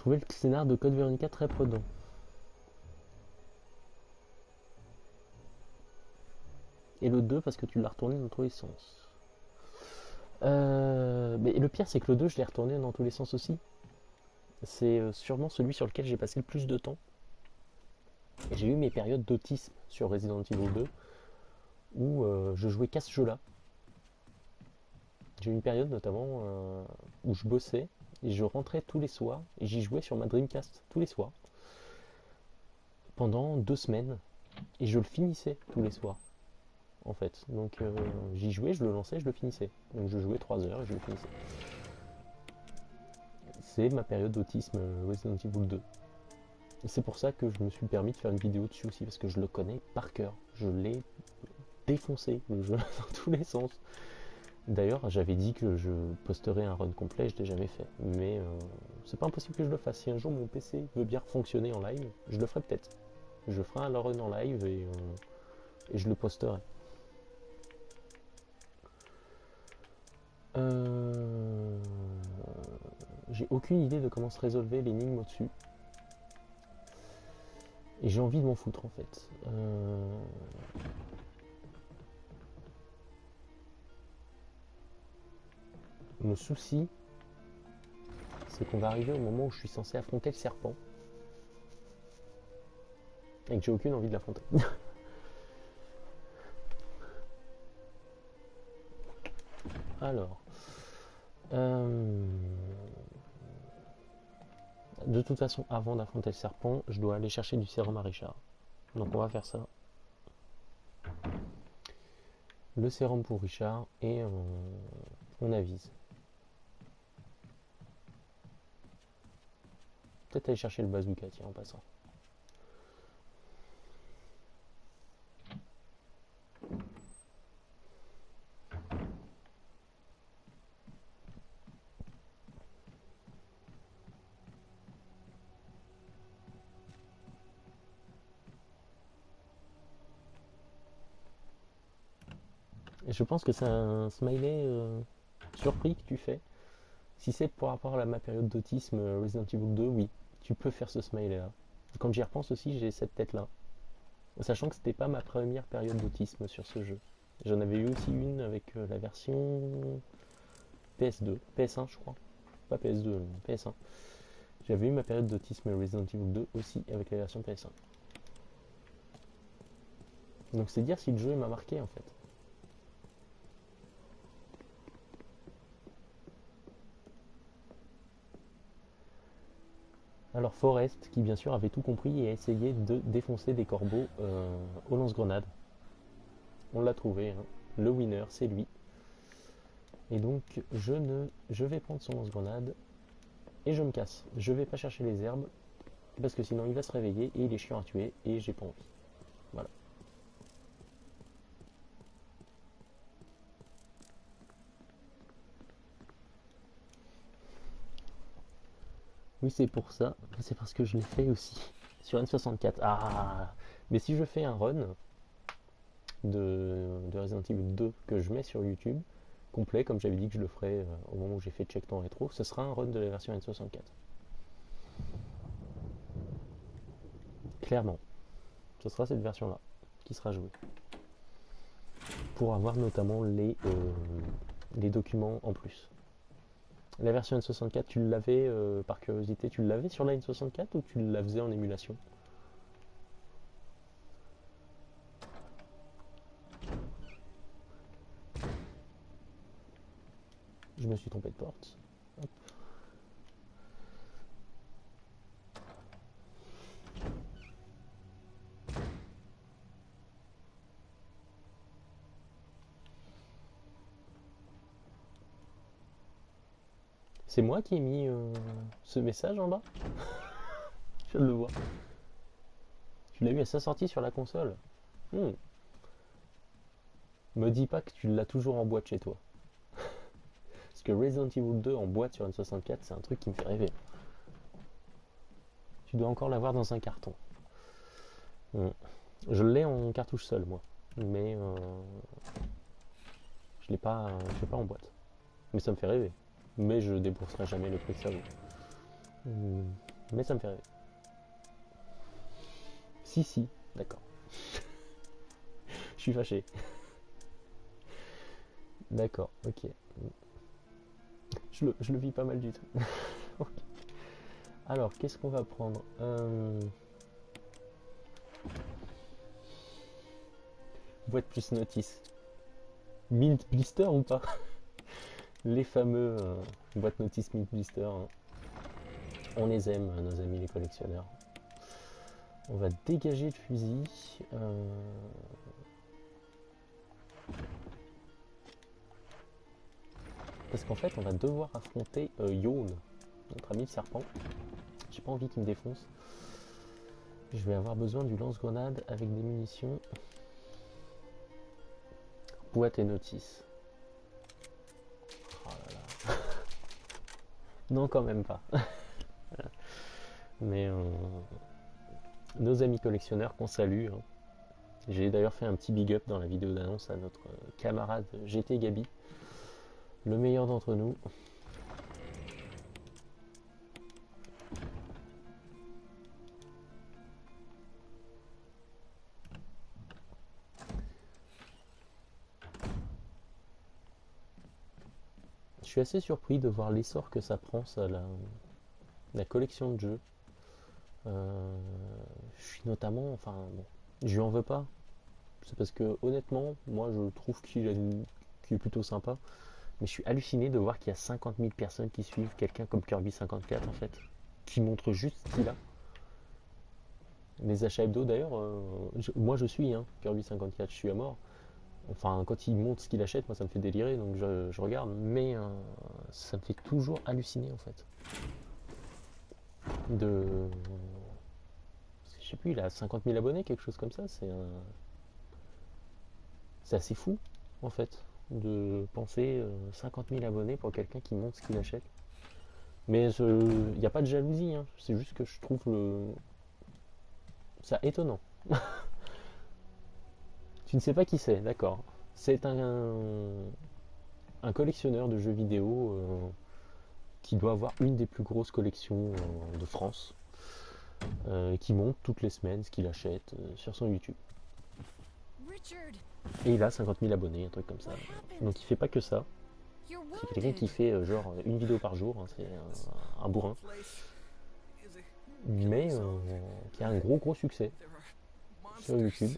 trouvé le scénar de Code Veronica très prenant. Et le 2 parce que tu l'as retourné dans tous les sens. Mais le pire c'est que le 2 je l'ai retourné dans tous les sens aussi. C'est sûrement celui sur lequel j'ai passé le plus de temps. Et j'ai eu mes périodes d'autisme sur Resident Evil 2 où je jouais qu'à ce jeu-là. J'ai eu une période notamment où je bossais et je rentrais tous les soirs et j'y jouais sur ma Dreamcast tous les soirs pendant 2 semaines et je le finissais tous les soirs en fait. Donc j'y jouais, je le lançais, je le finissais. Donc je jouais 3 heures et je le finissais. C'est ma période d'autisme Resident Evil 2. Et c'est pour ça que je me suis permis de faire une vidéo dessus aussi parce que je le connais par cœur. Je l'ai défoncé le jeu dans tous les sens. D'ailleurs, j'avais dit que je posterais un run complet, je l'ai jamais fait. Mais c'est pas impossible que je le fasse. Si un jour mon PC veut bien fonctionner en live, je le ferai peut-être. Je ferai un run en live et je le posterai. J'ai aucune idée de comment se résolver l'énigme au-dessus. Et j'ai envie de m'en foutre en fait. Le souci, c'est qu'on va arriver au moment où je suis censé affronter le serpent. Et que j'ai aucune envie de l'affronter. Alors. De toute façon, avant d'affronter le serpent, je dois aller chercher du sérum à Richard. Donc on va faire ça. Le sérum pour Richard et on avise. Peut-être aller chercher le bazooka, tiens, en passant. Et je pense que c'est un smiley surpris que tu fais. Si c'est par rapport à ma période d'autisme Resident Evil 2, oui, tu peux faire ce smiley là. Quand j'y repense aussi, j'ai cette tête là. Sachant que c'était pas ma première période d'autisme sur ce jeu. J'en avais eu aussi une avec la version PS2, PS1 je crois. Pas PS2, PS1. J'avais eu ma période d'autisme Resident Evil 2 aussi avec la version PS1. Donc c'est dire si le jeu m'a marqué en fait. Alors Forrest, qui bien sûr avait tout compris et a essayé de défoncer des corbeaux au lance-grenade. On l'a trouvé, hein. Le winner, c'est lui. Et donc je vais prendre son lance-grenade et je me casse. Je vais pas chercher les herbes parce que sinon il va se réveiller et il est chiant à tuer et j'ai pas envie. Voilà. Oui, c'est pour ça. C'est parce que je l'ai fait aussi sur N64. Ah, mais si je fais un run de Resident Evil 2 que je mets sur YouTube, complet, comme j'avais dit que je le ferais au moment où j'ai fait Check Temps Rétro, ce sera un run de la version N64. Clairement, ce sera cette version-là qui sera jouée. Pour avoir notamment les documents en plus. La version N64, tu l'avais, par curiosité, tu l'avais sur la N64 ou tu la faisais en émulation? Je me suis trompé de porte. Hop. C'est moi qui ai mis ce message en bas. Je viens de le voir. Tu l'as eu à sa sortie sur la console. Hmm. Me dis pas que tu l'as toujours en boîte chez toi. Parce que Resident Evil 2 en boîte sur une 64, c'est un truc qui me fait rêver. Tu dois encore l'avoir dans un carton. Hmm. Je l'ai en cartouche seule, moi. Mais je l'ai pas en boîte. Mais ça me fait rêver. Mais je débourserai jamais le prix que ça vaut. Hmm. Mais ça me fait rêver. Si, d'accord. Je suis fâché. D'accord, ok. Je le vis pas mal du tout. Okay. Alors, qu'est-ce qu'on va prendre boîte plus notice. Mint blister ou pas? Les fameux boîtes notice mint blister. Hein. On les aime, nos amis les collectionneurs. On va dégager le fusil. Parce qu'en fait, on va devoir affronter Yawn, notre ami le serpent. J'ai pas envie qu'il me défonce. Je vais avoir besoin du lance-grenade avec des munitions. Boîte et notice. Oh là là. Non, quand même pas. Mais nos amis collectionneurs qu'on salue. Hein. J'ai d'ailleurs fait un petit big up dans la vidéo d'annonce à notre camarade GT Gabi. Le meilleur d'entre nous. Je suis assez surpris de voir l'essor que ça prend, ça, la collection de jeux. Je suis notamment, enfin, bon, je lui en veux pas. C'est parce que honnêtement, moi je trouve qu'il est plutôt sympa. Mais je suis halluciné de voir qu'il y a 50 000 personnes qui suivent quelqu'un comme Kirby 54 en fait. Qui montre juste ce qu'il a. Les achats hebdo d'ailleurs, moi je suis hein, Kirby 54, je suis à mort. Enfin, quand il montre ce qu'il achète, moi ça me fait délirer, donc je regarde. Mais ça me fait toujours halluciner en fait. De... Je sais plus, il a 50 000 abonnés, quelque chose comme ça. C'est assez fou en fait de penser 50 000 abonnés pour quelqu'un qui montre ce qu'il achète. Mais il n'y a pas de jalousie, hein. C'est juste que je trouve ça étonnant. Tu ne sais pas qui c'est, d'accord. C'est un collectionneur de jeux vidéo qui doit avoir une des plus grosses collections de France, qui montre toutes les semaines ce qu'il achète sur son YouTube. Et il a 50 000 abonnés, un truc comme ça. Donc il fait pas que ça. C'est quelqu'un qui fait genre une vidéo par jour, hein, c'est un bourrin. Mais qui a un gros succès sur YouTube.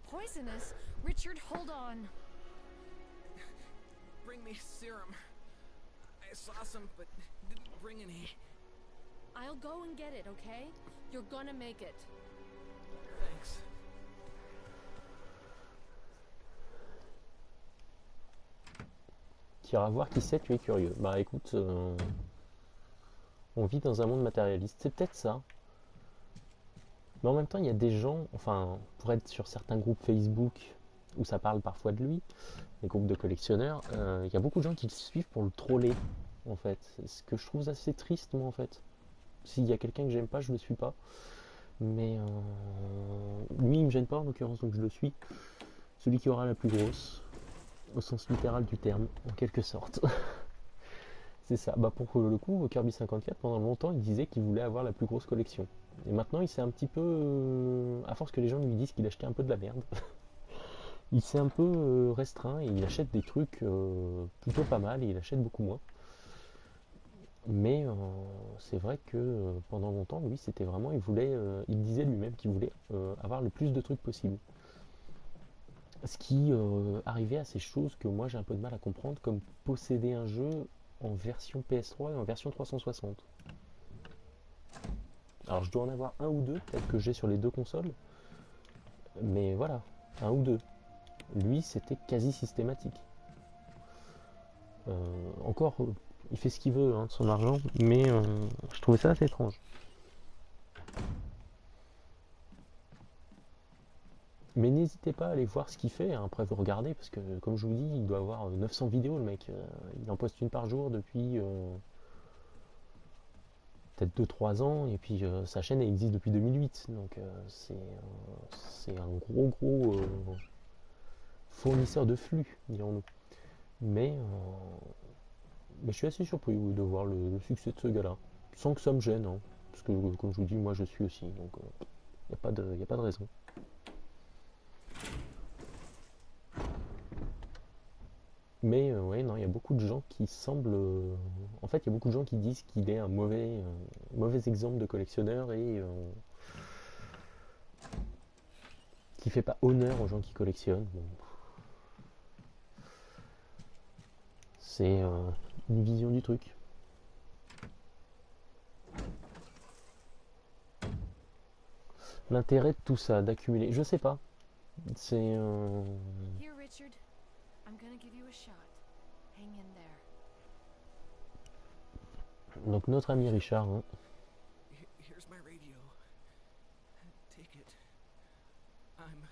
Poisonous? Richard, hold on. Bring me serum. I saw some, but didn't bring any. I'll go and get it, okay? You're gonna make it. Thanks. Qui ira voir qui c'est, tu es curieux. Bah écoute, on vit dans un monde matérialiste. C'est peut-être ça. Mais en même temps, il y a des gens, enfin, pour être sur certains groupes Facebook où ça parle parfois de lui, les groupes de collectionneurs, il y a beaucoup de gens qui le suivent pour le troller, en fait. Ce que je trouve assez triste, moi, en fait. S'il y a quelqu'un que j'aime pas, je le suis pas. Mais lui, il me gêne pas, en l'occurrence, donc je le suis. Celui qui aura la plus grosse, au sens littéral du terme, en quelque sorte. C'est ça. Bah pour le coup, Kirby 54, pendant longtemps, il disait qu'il voulait avoir la plus grosse collection. Et maintenant, il s'est un petit peu, à force que les gens lui disent qu'il achetait un peu de la merde, il s'est un peu restreint et il achète des trucs plutôt pas mal et il achète beaucoup moins. Mais c'est vrai que pendant longtemps, lui, c'était vraiment, il disait lui-même qu'il voulait avoir le plus de trucs possible. Ce qui arrivait à ces choses que moi j'ai un peu de mal à comprendre, comme posséder un jeu en version PS3 et en version 360. Alors je dois en avoir un ou deux, peut-être que j'ai sur les deux consoles, mais voilà, un ou deux. Lui, c'était quasi systématique. Encore, il fait ce qu'il veut hein, de son argent, mais je trouvais ça assez étrange. Mais n'hésitez pas à aller voir ce qu'il fait, hein, après vous regardez, parce que comme je vous dis, il doit avoir 900 vidéos le mec. Il en poste une par jour depuis peut-être 2-3 ans, et puis sa chaîne elle existe depuis 2008, donc c'est un gros fournisseur de flux, dirons-nous. Mais, mais je suis assez surpris oui, de voir le succès de ce gars-là, sans que ça me gêne, hein, parce que comme je vous dis, moi je suis aussi, donc il n'y a pas de raison. Mais ouais, non, il y a beaucoup de gens qui semblent. En fait, il y a beaucoup de gens qui disent qu'il est un mauvais exemple de collectionneur et qui fait pas honneur aux gens qui collectionnent. Bon, c'est une vision du truc. L'intérêt de tout ça, d'accumuler, je sais pas. C'est Here, Richard. I'm gonna give you a shot. Hang in there. donc notre ami Richard, hein. Here's my radio. Take it. I'm...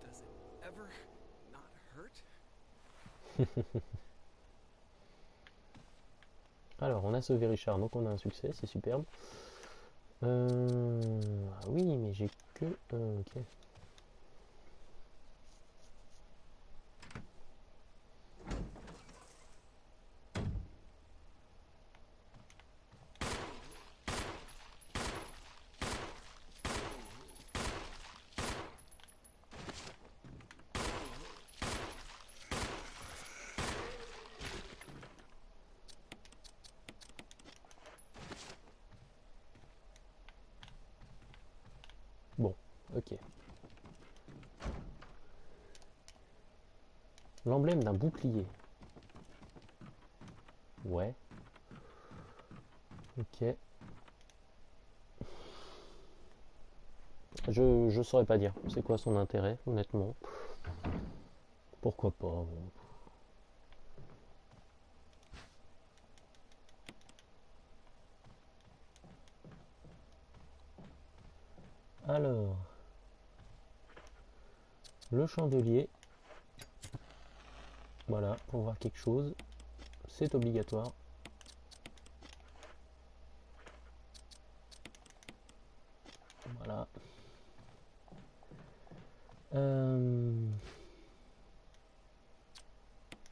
Does it ever not hurt? Alors, on a sauvé Richard, donc on a un succès, c'est superbe. Ah oui, mais j'ai que. Ok. Bon, ok. L'emblème d'un bouclier. Ouais. Ok. Je saurais pas dire. C'est quoi son intérêt, honnêtement. Pourquoi pas. Bon. Alors. Le chandelier. Voilà, pour voir quelque chose. C'est obligatoire. Voilà.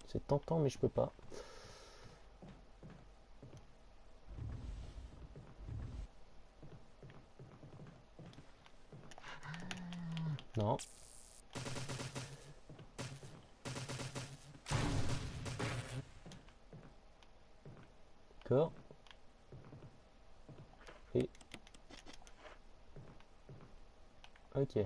C'est tentant, mais je peux pas. Non. D'accord. Et. Ok.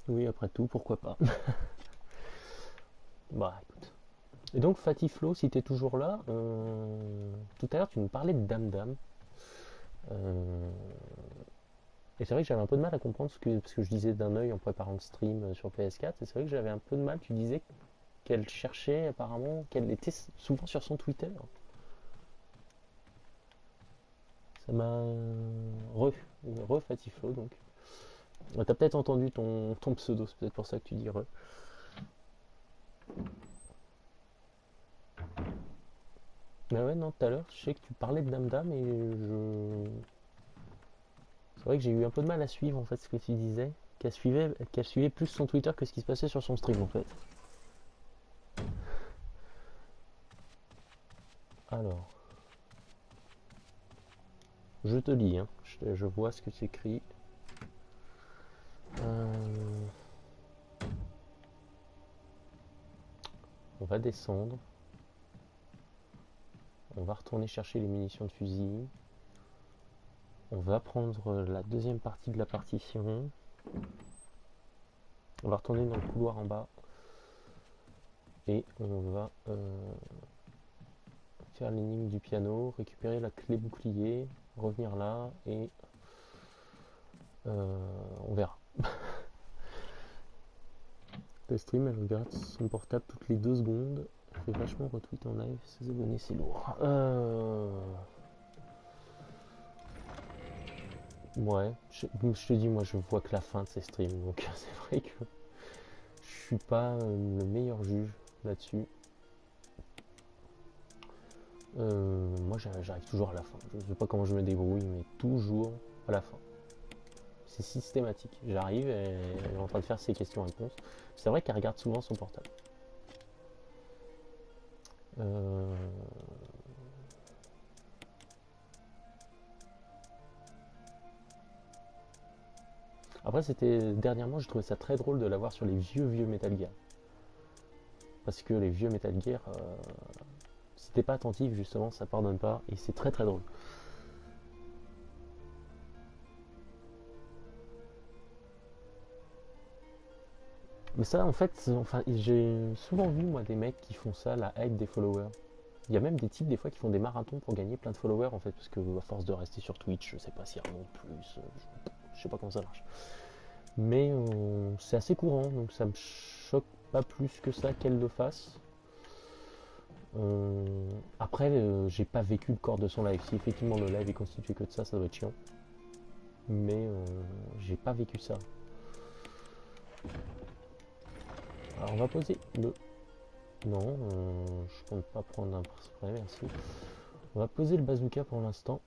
Oui, après tout, pourquoi pas. Bah écoute. Et donc Fatiflo, si tu es toujours là, tout à l'heure tu nous parlais de Dame Dame. Euh, et c'est vrai que j'avais un peu de mal à comprendre parce que je disais d'un œil en préparant le stream sur PS4. Et c'est vrai que j'avais un peu de mal, tu disais qu'elle cherchait apparemment, qu'elle était souvent sur son Twitter. Ça m'a... Re Fatiflo donc. T'as peut-être entendu ton pseudo, c'est peut-être pour ça que tu dis re. Mais ouais, non, tout à l'heure, je sais que tu parlais de Dame Dame et je... C'est vrai que j'ai eu un peu de mal à suivre en fait ce que tu disais, qu'elle suivait plus son Twitter que ce qui se passait sur son stream en fait. Alors, je te lis, hein. Je vois ce que c'est écrit. On va descendre. On va retourner chercher les munitions de fusil. On va prendre la deuxième partie de la partition. On va retourner dans le couloir en bas. Et on va faire l'énigme du piano, récupérer la clé bouclier, revenir là et on verra. Le stream, elle regarde son portable toutes les 2 secondes. Elle fait vachement retweet en live. Ses abonnés, c'est lourd. Ouais, je te dis, moi je vois que la fin de ces streams, donc c'est vrai que Je suis pas le meilleur juge là-dessus. Moi j'arrive toujours à la fin. Je sais pas comment je me débrouille, mais toujours à la fin. C'est systématique. J'arrive et elle est en train de faire ses questions-réponses. C'est vrai qu'elle regarde souvent son portable. Après, dernièrement, je trouvais ça très drôle de l'avoir sur les vieux Metal Gear. Parce que les vieux Metal Gear, si t'es pas attentif, justement, ça pardonne pas. Et c'est très très drôle. Mais ça, en fait, enfin, j'ai souvent vu, moi, des mecs qui font ça, la hype des followers. Il y a même des types, des fois, qui font des marathons pour gagner plein de followers, en fait. Parce que, à force de rester sur Twitch, je sais pas s'ils remontent plus. Je sais pas comment ça marche. Mais c'est assez courant, donc ça me choque pas plus que ça qu'elle le fasse. Après, j'ai pas vécu le corps de son live. Si effectivement le live est constitué que de ça, ça doit être chiant. Mais j'ai pas vécu ça. Alors on va poser le... Non, je compte pas prendre un spray, merci. On va poser le bazooka pour l'instant.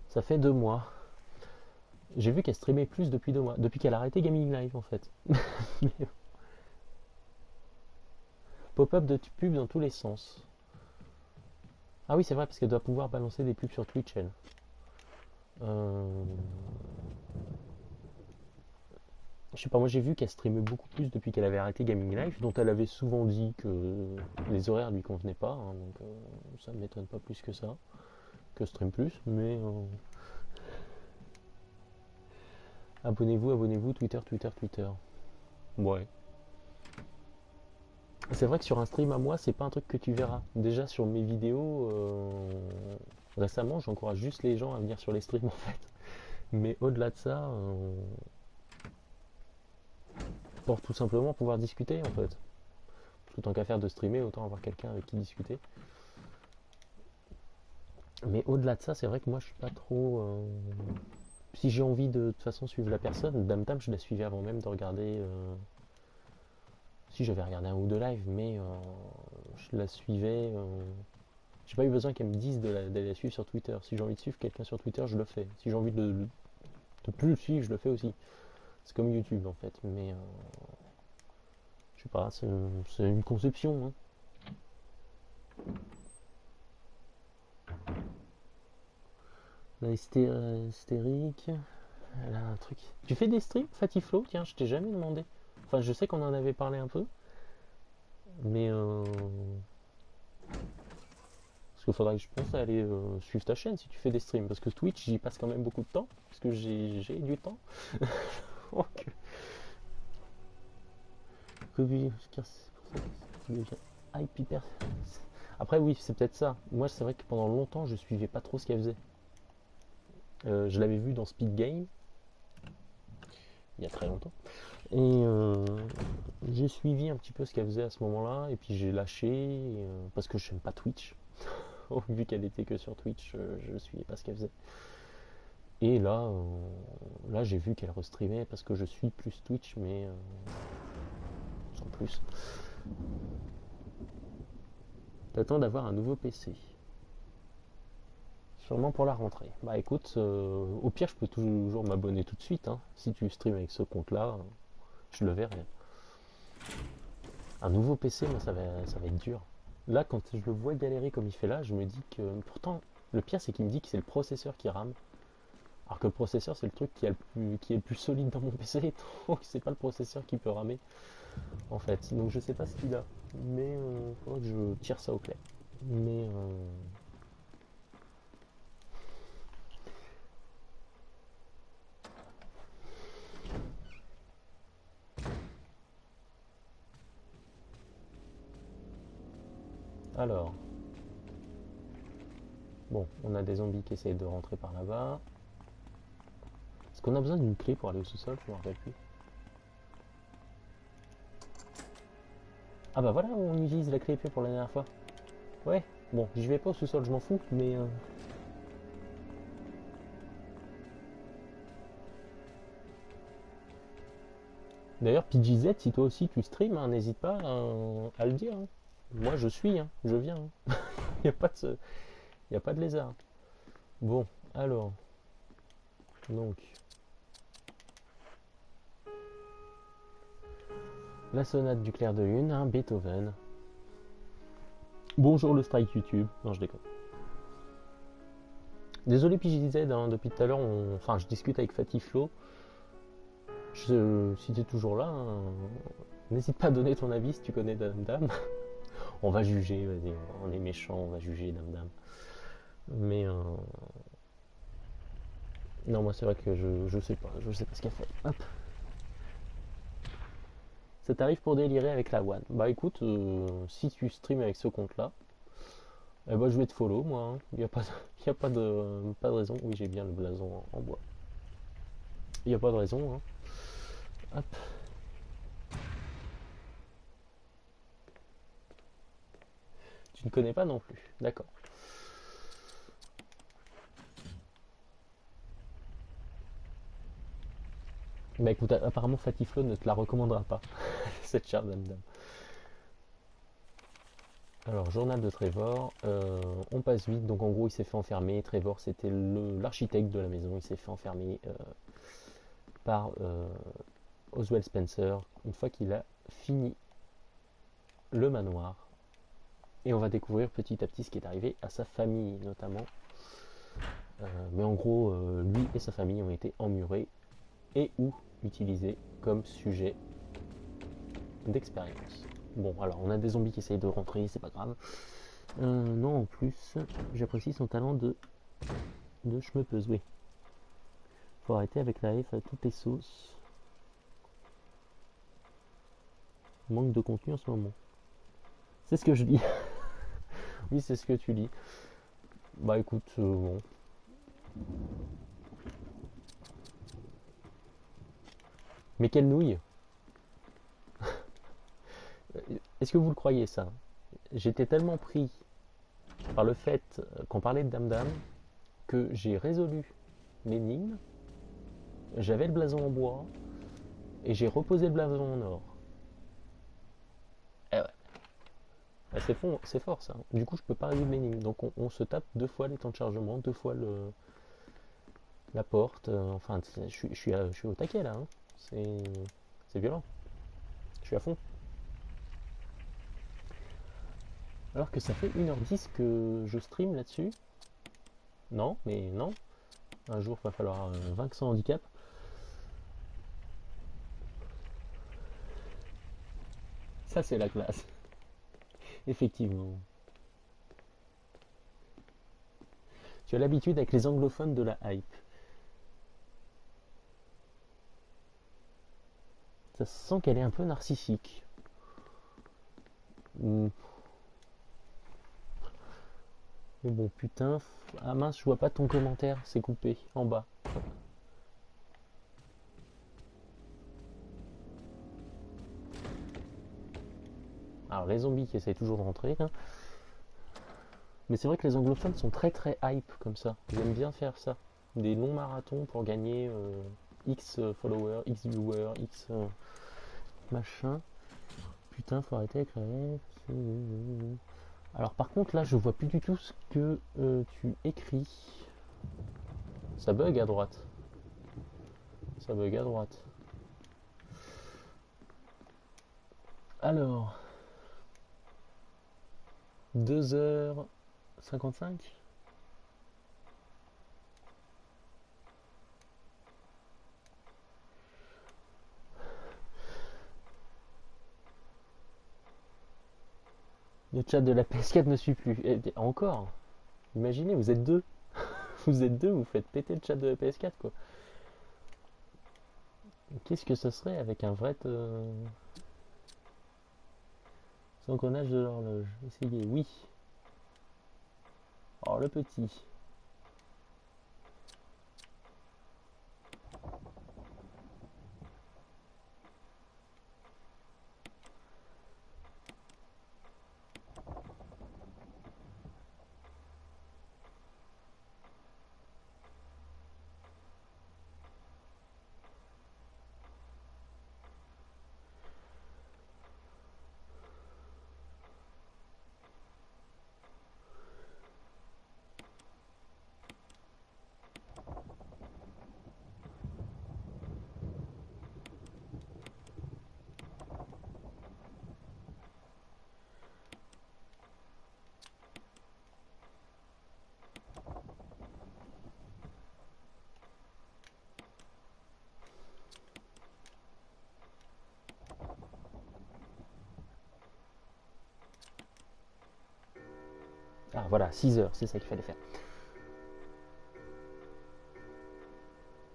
Ça fait 2 mois. J'ai vu qu'elle streamait plus depuis 2 mois. Depuis qu'elle a arrêté Gaming Live en fait. Pop-up de pub dans tous les sens. Ah oui, c'est vrai, parce qu'elle doit pouvoir balancer des pubs sur Twitch, elle. Je sais pas, moi j'ai vu qu'elle streamait beaucoup plus depuis qu'elle avait arrêté Gaming Life, dont elle avait souvent dit que les horaires lui convenaient pas, hein, donc ça ne m'étonne pas plus que ça, que stream plus, mais abonnez-vous, abonnez-vous, Twitter, Twitter, Twitter. Ouais. C'est vrai que sur un stream à moi, c'est pas un truc que tu verras. Déjà sur mes vidéos, récemment, j'encourage juste les gens à venir sur les streams en fait. Mais au-delà de ça, pour tout simplement pouvoir discuter en fait. Parce que tant qu'à faire de streamer, autant avoir quelqu'un avec qui discuter. Mais au-delà de ça, c'est vrai que moi je suis pas trop. Si j'ai envie de toute façon suivre la personne, Dame Tam, je la suivais avant même de regarder. Si j'avais regardé un ou deux lives, mais je la suivais. J'ai pas eu besoin qu'elle me dise d'aller la suivre sur Twitter. Si j'ai envie de suivre quelqu'un sur Twitter, je le fais. Si j'ai envie de plus le suivre, je le fais aussi. C'est comme YouTube en fait, mais je sais pas, c'est une conception. Hein. La hystérique, elle a un truc. Tu fais des streams, Fatiflo? Tiens, je t'ai jamais demandé. Enfin, je sais qu'on en avait parlé un peu, mais parce qu'il faudrait que je pense à aller suivre ta chaîne si tu fais des streams, parce que Twitch, j'y passe quand même beaucoup de temps, parce que j'ai du temps. Ok. Oui, c'est pour ça que devient hype hyper. Après, oui, c'est peut-être ça. Moi, c'est vrai que pendant longtemps, je suivais pas trop ce qu'elle faisait. Je l'avais vu dans Speed Game, il y a très longtemps. Et j'ai suivi un petit peu ce qu'elle faisait à ce moment-là, et puis j'ai lâché, parce que je n'aime pas Twitch. Vu qu'elle était que sur Twitch, je ne suivais pas ce qu'elle faisait. Et là j'ai vu qu'elle restreamait, parce que je suis plus Twitch, mais sans plus. T'attends d'avoir un nouveau PC. Sûrement pour la rentrée. Bah écoute, au pire je peux toujours m'abonner tout de suite. Hein. Si tu streams avec ce compte-là, je le verrai. Un nouveau PC, moi ça va être dur. Là, quand je le vois galérer comme il fait là, je me dis que... Pourtant, le pire c'est qu'il me dit que c'est le processeur qui rame. Alors que le processeur c'est le truc qui est le plus solide dans mon PC, donc c'est pas le processeur qui peut ramer. En fait, donc je sais pas ce qu'il a. Mais faudrait que je tire ça au clair. Mais... Alors... Bon, on a des zombies qui essayent de rentrer par là-bas. Est-ce qu'on a besoin d'une clé pour aller au sous-sol? Je me rappelle plus. Ah bah voilà, on utilise la clé épée pour la dernière fois. Ouais, Bon, j'y vais pas au sous-sol, je m'en fous, mais... D'ailleurs, PGZ, si toi aussi tu stream, hein, n'hésite pas à le dire, hein. Moi, je suis, hein, je viens, hein. Il n'y a pas de... Y a pas de lézard. Bon, alors... Donc... La sonate du clair de lune, hein, Beethoven. Bonjour le strike YouTube. Non, je déconne. Désolé PJZ, hein, depuis tout à l'heure, enfin je discute avec Fatiflo. Si tu es toujours là, hein, n'hésite pas à donner ton avis si tu connais Dame Dame. On va juger, vas-y, on est méchant, on va juger Dame Dame. Mais non, moi c'est vrai que je sais pas ce qu'elle fait. Hop. Ça t'arrive pour délirer avec la One. Bah écoute, si tu streams avec ce compte-là, eh ben, je vais te follow moi, hein. Il n'y a, pas de, y a pas de raison. Oui, j'ai bien le blason en bois. Il n'y a pas de raison, hein. Hop. Tu ne connais pas non plus, d'accord. Bah écoute, apparemment Fatiflo ne te la recommandera pas, cette chère dame dame. Alors, journal de Trevor, on passe vite, donc en gros il s'est fait enfermer. Trevor c'était l'architecte de la maison, il s'est fait enfermer par Oswald Spencer une fois qu'il a fini le manoir. Et on va découvrir petit à petit ce qui est arrivé à sa famille notamment. Mais en gros, lui et sa famille ont été emmurés et ou utilisés comme sujet d'expérience. Bon, alors on a des zombies qui essayent de rentrer, c'est pas grave. Non, en plus, j'apprécie son talent de schmeppeuse, oui. Faut arrêter avec la F à toutes les sauces. Manque de contenu en ce moment. C'est ce que je lis. Oui, c'est ce que tu lis. Bah écoute, bon. Mais quelle nouille! Est-ce que vous le croyez ça? J'étais tellement pris par le fait qu'on parlait de Dame Dame que j'ai résolu l'énigme, j'avais le blason en bois et j'ai reposé le blason en or. Eh ouais, ah, c'est fort ça. Du coup, je peux pas résoudre l'énigme. Donc on se tape deux fois les temps de chargement, deux fois la porte. Enfin, je suis au taquet là, hein. C'est violent. Je suis à fond. Alors que ça fait 1h10 que je stream là-dessus. Non, mais non. Un jour, il va falloir vaincre son handicap. Ça, c'est la classe. Effectivement. Tu as l'habitude avec les anglophones de la hype. Ça se sent qu'elle est un peu narcissique. Mais bon, putain. Ah mince, je vois pas ton commentaire, c'est coupé en bas. Alors, les zombies qui essayent toujours de rentrer, là. Mais c'est vrai que les anglophones sont très très hype comme ça. Ils aiment bien faire ça. Des longs marathons pour gagner X followers, X viewers, X machin. Putain, faut arrêter avec la F. Alors par contre là je vois plus du tout ce que tu écris. Ça bug à droite. Ça bug à droite. Alors 2h55. Le chat de la PS4 ne suit plus. Et encore. Imaginez, vous êtes deux. Vous êtes deux, vous faites péter le chat de la PS4 quoi. Qu'est-ce que ce serait avec un vrai engrenage de l'horloge? Essayez, oui. Oh le petit. Ah voilà, 6 heures, c'est ça qu'il fallait faire.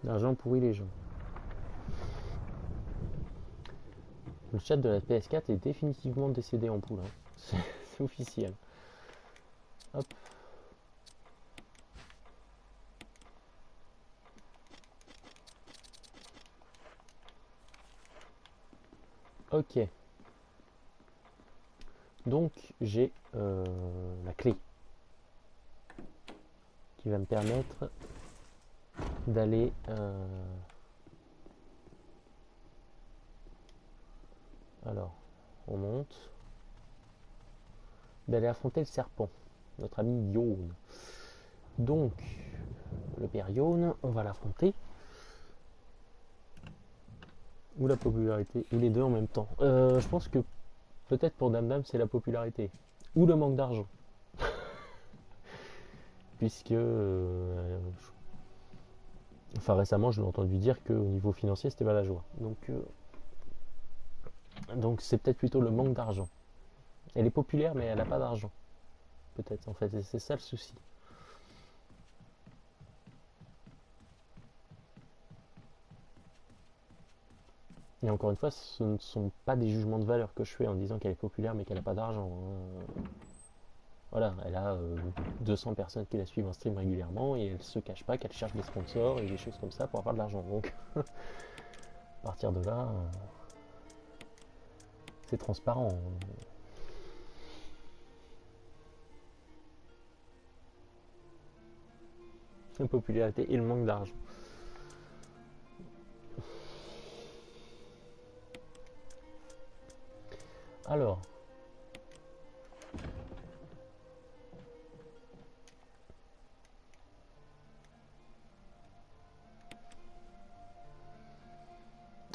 L'argent pourrit les gens. Le chat de la PS4 est définitivement décédé en poule. Hein. C'est officiel. Hop. Ok. Donc j'ai la clé qui va me permettre d'aller alors on monte, d'aller affronter le serpent, notre ami Yone. Donc le père Yone, on va l'affronter. Ou la popularité, ou les deux en même temps. Je pense que peut-être pour Dame Dame c'est la popularité. Ou le manque d'argent. Puisque enfin récemment je l'ai entendu dire qu'au niveau financier c'était pas la joie. Donc c'est peut-être plutôt le manque d'argent. Elle est populaire mais elle n'a pas d'argent. Peut-être en fait, et c'est ça le souci. Et encore une fois, ce ne sont pas des jugements de valeur que je fais en disant qu'elle est populaire mais qu'elle n'a pas d'argent. Hein. Voilà, elle a 200 personnes qui la suivent en stream régulièrement et elle se cache pas qu'elle cherche des sponsors et des choses comme ça pour avoir de l'argent. Donc, à partir de là, c'est transparent. La popularité et le manque d'argent. Alors,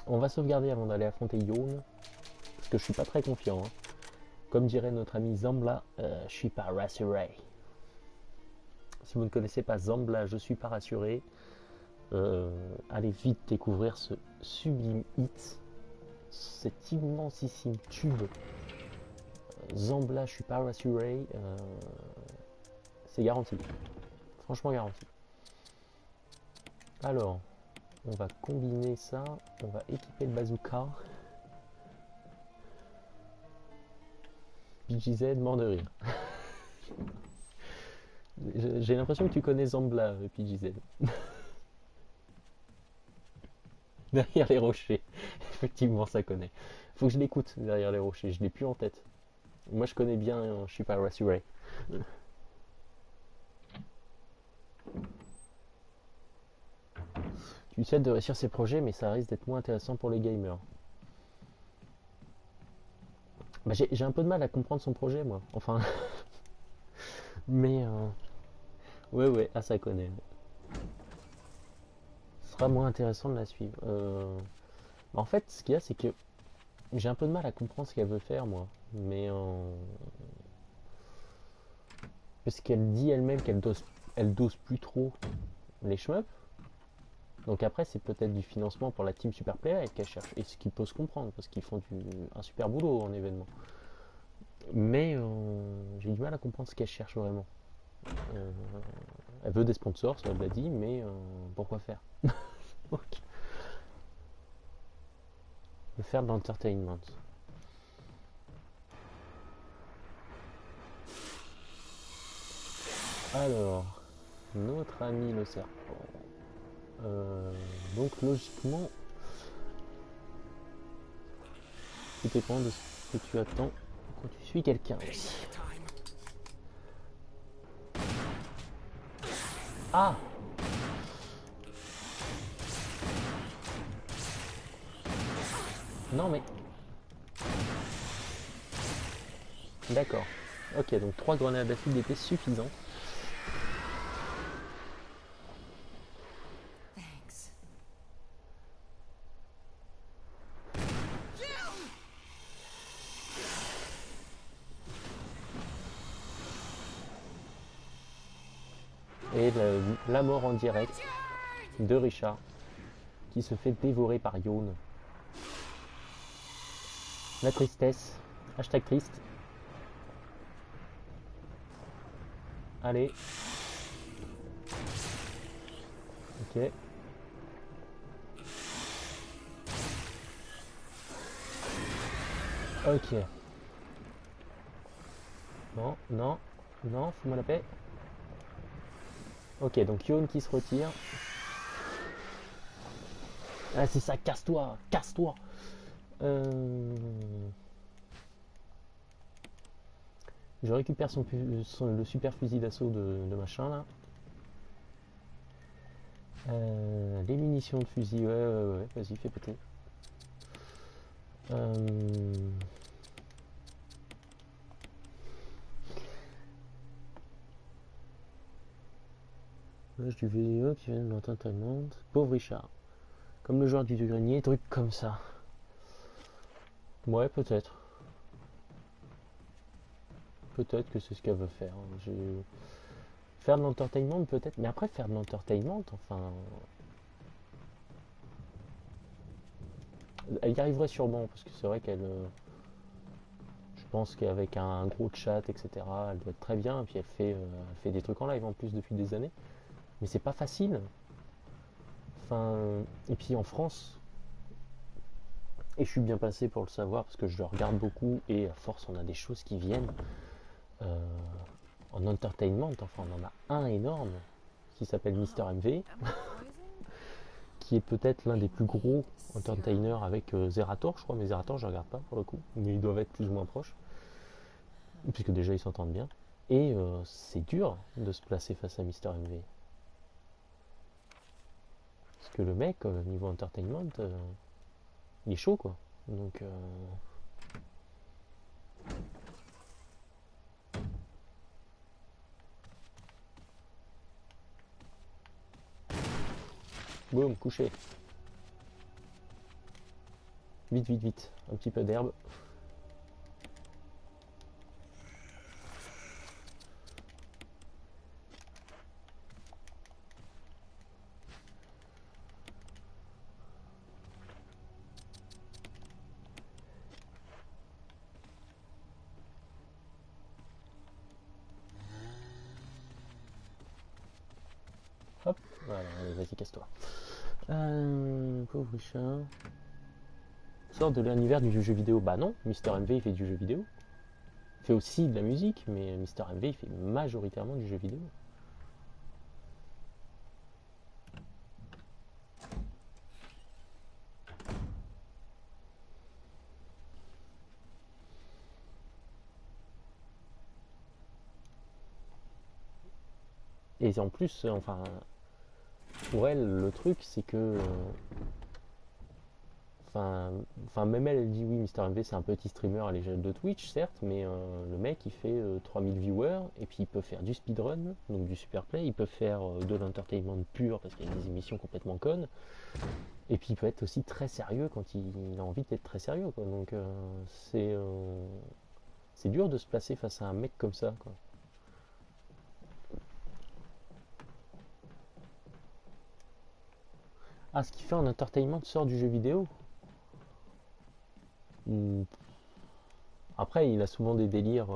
on va sauvegarder avant d'aller affronter Yone, parce que je suis pas très confiant. Hein. Comme dirait notre ami Zambla, je suis pas rassuré. Si vous ne connaissez pas Zambla, je suis pas rassuré. Allez vite découvrir ce sublime hit, cet immensissime tube. Zambla, je suis pas rassuré. C'est garanti. Franchement garanti. Alors, on va combiner ça. On va équiper le bazooka. PGZ, mort de rire. J'ai l'impression que tu connais Zambla, PGZ. Derrière les rochers. Effectivement, ça connaît. Faut que je l'écoute derrière les rochers. Je l'ai plus en tête. Moi, je connais bien. Je suis pas rassuré. Tu souhaites de réussir ces projets, mais ça risque d'être moins intéressant pour les gamers. Bah, j'ai un peu de mal à comprendre son projet, moi. Enfin. Mais. Ouais, ah, ça connaît. Ce sera moins intéressant de la suivre. En fait, ce qu'il y a, c'est que j'ai un peu de mal à comprendre ce qu'elle veut faire, moi. Mais. Parce qu'elle dit elle-même elle dose plus trop les shmups. Donc après, c'est peut-être du financement pour la team Superplayer qu'elle cherche. Et ce qui peut se comprendre, parce qu'ils font un super boulot en événement. Mais j'ai du mal à comprendre ce qu'elle cherche vraiment. Elle veut des sponsors, ça elle l'a dit, mais pourquoi faire? Okay. Faire de l'entertainment. Alors, notre ami le serpent. Donc logiquement, tout dépend de ce que tu attends quand tu suis quelqu'un aussi. Ah! Non mais... D'accord. Ok, donc 3 grenades d'affilée étaient suffisantes. Et la mort en direct de Richard qui se fait dévorer par Yone. La tristesse. Hashtag triste. Allez. Ok. Ok. Non, non, non, fous-moi la paix. Ok, donc Yon qui se retire. Ah, c'est ça, casse-toi, casse-toi. Je récupère le super fusil d'assaut de machin là. Les munitions de fusil, ouais, vas-y, fais péter. L'âge du vidéo qui vient de l'entertainment. Pauvre Richard. Comme le joueur du grenier, truc comme ça. Ouais, peut-être. Peut-être que c'est ce qu'elle veut faire. Faire de l'entertainment, peut-être. Mais après, faire de l'entertainment, enfin. Elle y arriverait sûrement, parce que c'est vrai qu'elle. Je pense qu'avec un gros chat, etc., elle doit être très bien. Et puis elle fait des trucs en live en plus depuis des années. Mais c'est pas facile. Enfin. Et puis en France. Et je suis bien passé pour le savoir, parce que je le regarde beaucoup. Et à force, on a des choses qui viennent. Euh, en entertainment, enfin, on en a un énorme. Qui s'appelle Mister MV. Qui est peut-être l'un des plus gros entertainers avec Zerator, je crois, mais Zerator je regarde pas pour le coup, mais ils doivent être plus ou moins proches, puisque déjà ils s'entendent bien. Et c'est dur de se placer face à Mister MV. Parce que le mec, niveau entertainment, il est chaud quoi. Donc boum, couché. Vite, vite, vite. Un petit peu d'herbe. Hop, voilà, allez, vas-y, casse-toi. Pauvre Richard. Sort de l'univers du jeu vidéo. Bah non, Mister MV il fait du jeu vidéo. Il fait aussi de la musique, mais Mister MV il fait majoritairement du jeu vidéo. Et en plus, enfin, pour elle, le truc, c'est que, enfin, même elle, elle dit oui, Mister MV, c'est un petit streamer à l'échelle de Twitch, certes, mais le mec, il fait 3000 viewers, et puis il peut faire du speedrun, donc du superplay, il peut faire de l'entertainment pur, parce qu'il y a des émissions complètement connes, et puis il peut être aussi très sérieux quand il a envie d'être très sérieux, quoi. Donc c'est dur de se placer face à un mec comme ça, quoi. Ah, ce qu'il fait en entertainment sort du jeu vidéo. Hmm. Après, il a souvent des délires,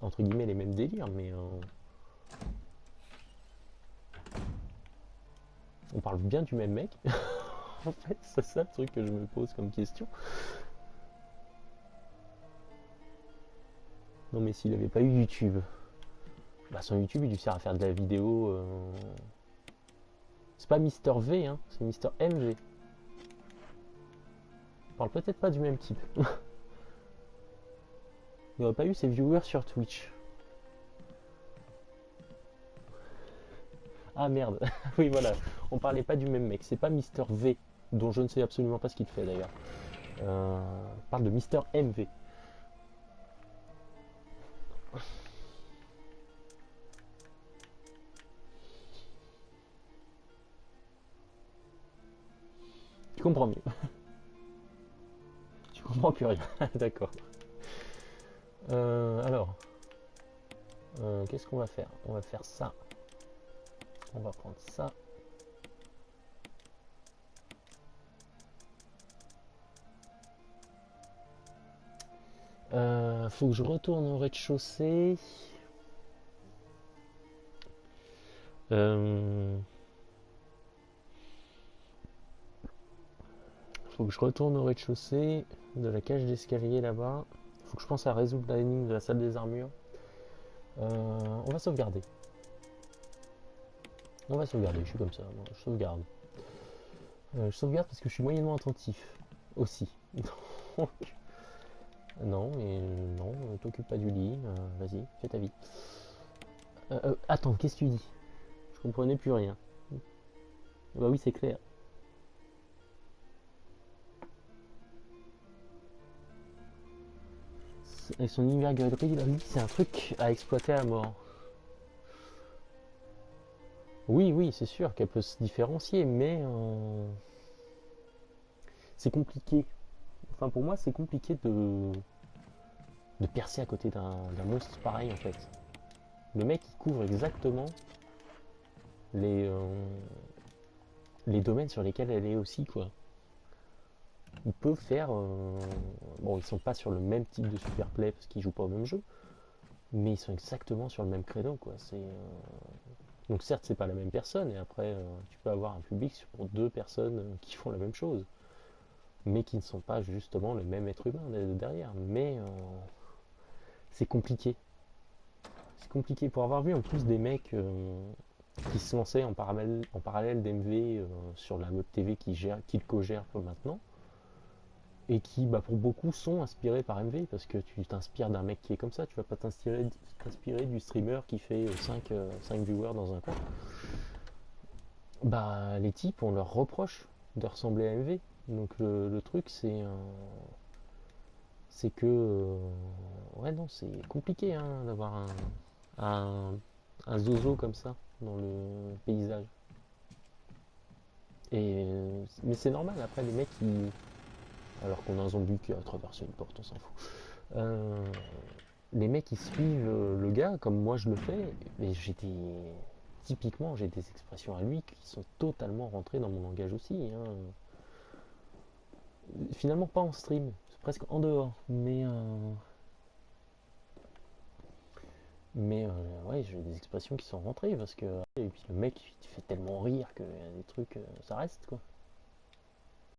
entre guillemets les mêmes délires, mais on parle bien du même mec. En fait, c'est ça le truc que je me pose comme question. Non, mais s'il avait pas eu YouTube, bah son YouTube il lui sert à faire de la vidéo. C'est pas Mister V, hein, c'est Mister MV. On parle peut-être pas du même type. Il n'aurait pas eu ses viewers sur Twitch. Ah merde, oui voilà, on parlait pas du même mec, c'est pas Mister V, dont je ne sais absolument pas ce qu'il fait d'ailleurs. On parle de Mister MV. Tu comprends mieux. Tu comprends plus rien, d'accord. Alors, qu'est-ce qu'on va faire? On va faire ça. On va prendre ça. Faut que je retourne au rez-de-chaussée. Euh, Faut que je retourne au rez-de-chaussée de la cage d'escalier là-bas. Faut que je pense à résoudre l'énigme de la salle des armures. On va sauvegarder. On va sauvegarder, je suis comme ça, moi, je sauvegarde. Je sauvegarde parce que je suis moyennement attentif aussi. Donc, non, mais non, t'occupe pas du lit, vas-y, fais ta vie. Attends, qu'est-ce que tu dis? Je comprenais plus rien. Bah oui, c'est clair. Avec son univers gris, là, oui, c'est un truc à exploiter à mort. Oui, oui, c'est sûr qu'elle peut se différencier, mais c'est compliqué. Enfin, pour moi, c'est compliqué de percer à côté d'un monstre pareil, en fait. Le mec, il couvre exactement les, euh, les domaines sur lesquels elle est aussi, quoi. Il peut faire... Bon, ils sont pas sur le même type de superplay parce qu'ils jouent pas au même jeu, mais ils sont exactement sur le même créneau, quoi. Donc certes, c'est pas la même personne, et après, tu peux avoir un public pour deux personnes qui font la même chose, mais qui ne sont pas justement le même être humain derrière. Mais c'est compliqué. C'est compliqué pour avoir vu en plus des mecs qui se lançaient en parallèle d'MV sur la web TV qui le co-gère maintenant, et qui, bah, pour beaucoup, sont inspirés par MV, parce que tu t'inspires d'un mec qui est comme ça, tu vas pas t'inspirer du streamer qui fait 5 viewers dans un coin. Bah, les types, on leur reproche de ressembler à MV. Donc le truc, c'est que ouais, non, c'est compliqué hein, d'avoir un, un zozo comme ça dans le paysage. Mais c'est normal, après les mecs alors qu'on a un zombie qui a traversé une porte, on s'en fout. Euh, les mecs ils suivent le gars comme moi je le fais, mais typiquement j'ai des expressions à lui qui sont totalement rentrées dans mon langage aussi, hein. Finalement pas en stream, c'est presque en dehors, ouais, j'ai des expressions qui sont rentrées parce que et puis le mec il te fait tellement rire que y a des trucs ça reste quoi.